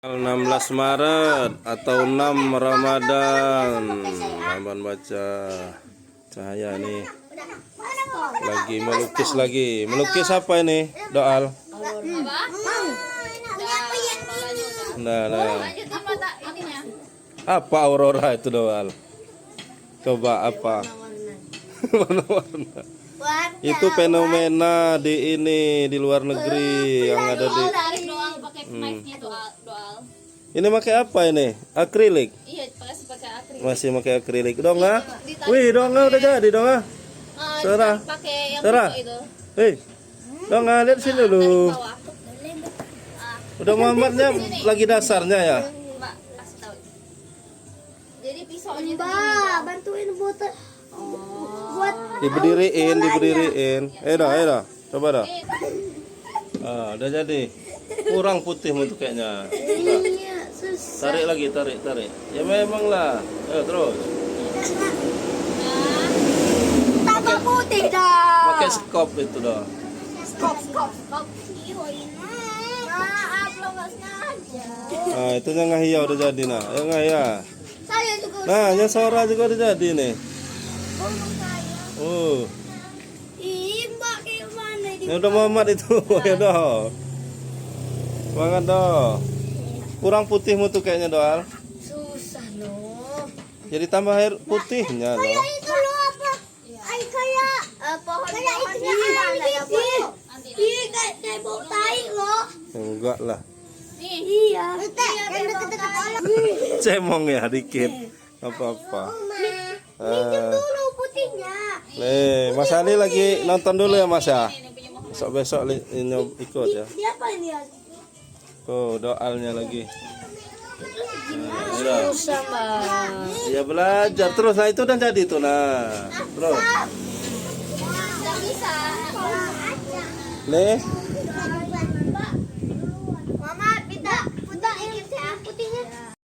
16 Maret atau 6 Ramadan. Abang baca cahaya nih. Lagi melukis lagi. Melukis apa ini? Doal. Nah. Apa aurora itu Doal? Coba apa? Warna-warna. Itu fenomena di luar negeri yang ada di. Ini pakai apa ini? Akrilik. Iya, pakai akrilik. Masih pakai akrilik. Donga. Wih, donga udah jadi donga. Serah. Pakai yang Serah. itu. Hei. Donga lihat sini dulu. Bawah. Udah Muhammadnya lagi dasarnya ya. Mbak, kasih tahu. Jadi pisaunya itu Mbak, bantuin buat Diberdiriin. Dah. Coba dah. Udah jadi. Kurang putih itu kayaknya. Iya, susah. Tarik lagi, tarik. Ya memang lah. Terus. Tambah putih dah. Pakai skop itu dah. Skop. Maaf, lo nggak sengaja. Itu yang ngahiyau udah jadi nah. Yang ngahiyau. Saya juga. Nah, yang Sora juga udah jadi nih. Oh. Ih, Mbak, kayak mana ini? Ini udah Muhammad itu. Ya dah. Semangat dah. Kurang putihmu tuh kayaknya Doal. Susah loh. Jadi tambah air putihnya loh. Kayak itu loh apa? Ay, kayak pohon-pohonnya Iya, kayak bau tai loh. Enggak lah. Iya. Yang deket-deket orang. Cemong ya dikit. Apa-apa. Minjem dulu putihnya. Nih, Mas Ali lagi nonton dulu ya Mas ya. Besok-besok ikut ya. Siapa ini? Tuh, doalnya lagi. Nah, Susah, Mbak. ya belajar terus. Nah, itu udah jadi tuh. Nah, terus. Nggak bisa. Nih,